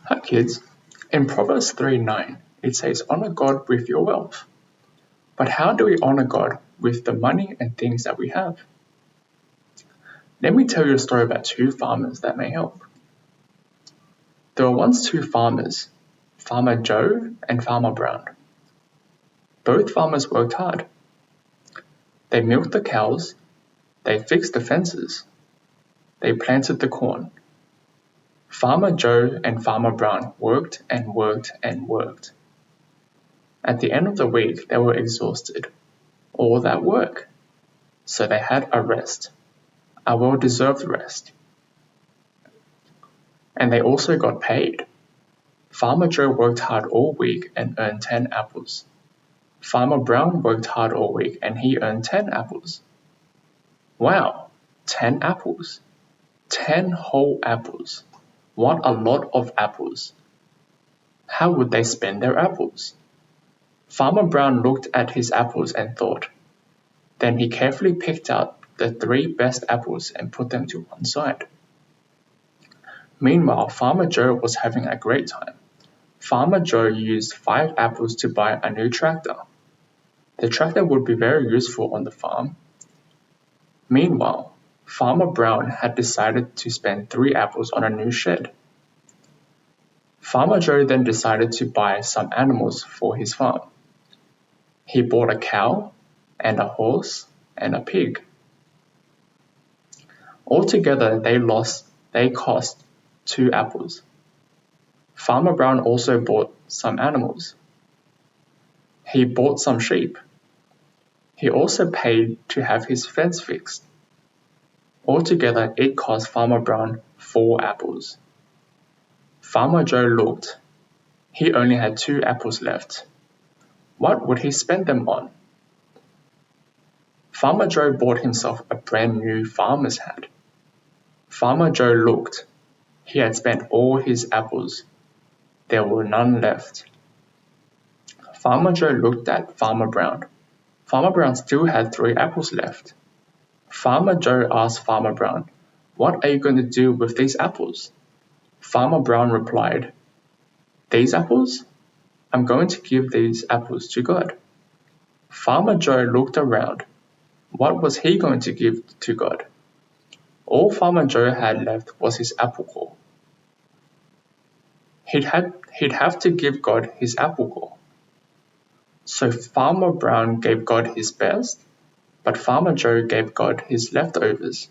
Hi kids, in Proverbs 3:9, it says, honor God with your wealth. But how do we honor God with the money and things that we have? Let me tell you a story about two farmers that may help. There were once two farmers, Farmer Joe and Farmer Brown. Both farmers worked hard. They milked the cows, they fixed the fences, they planted the corn. Farmer Joe and Farmer Brown worked and worked and worked. At the end of the week, they were exhausted. All that work. So they had a rest, a well-deserved rest. And they also got paid. Farmer Joe worked hard all week and earned 10 apples. Farmer Brown worked hard all week and he earned 10 apples. Wow, 10 apples. 10 whole apples. What a lot of apples. How would they spend their apples? Farmer Brown looked at his apples and thought. Then he carefully picked out the 3 best apples and put them to one side. Meanwhile, Farmer Joe was having a great time. Farmer Joe used 5 apples to buy a new tractor. The tractor would be very useful on the farm. Meanwhile, Farmer Brown had decided to spend 3 apples on a new shed. Farmer Joe then decided to buy some animals for his farm. He bought a cow and a horse and a pig. Altogether, they cost 2 apples. Farmer Brown also bought some animals. He bought some sheep. He also paid to have his fence fixed. Altogether, it cost Farmer Brown 4 apples. Farmer Joe looked. He only had 2 apples left. What would he spend them on? Farmer Joe bought himself a brand new farmer's hat. Farmer Joe looked. He had spent all his apples. There were none left. Farmer Joe looked at Farmer Brown. Farmer Brown still had 3 apples left. Farmer Joe asked Farmer Brown, "What are you going to do with these apples?" Farmer Brown replied, "These apples? I'm going to give these apples to God." Farmer Joe looked around. What was he going to give to God? All Farmer Joe had left was his apple core. He'd have to give God his apple core. So Farmer Brown gave God his best, but Farmer Joe gave God his leftovers.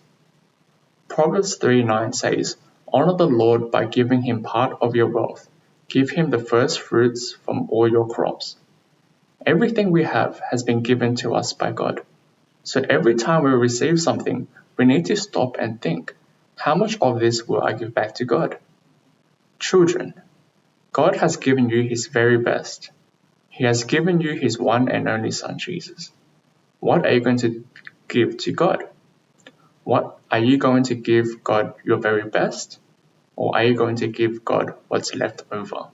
Proverbs 3:9 says, honor the Lord by giving him part of your wealth. Give him the first fruits from all your crops. Everything we have has been given to us by God. So every time we receive something, we need to stop and think, how much of this will I give back to God? Children, God has given you his very best. He has given you his one and only Son, Jesus. What are you going to give to God? What are you going to give God your very best? Or are you going to give God what's left over?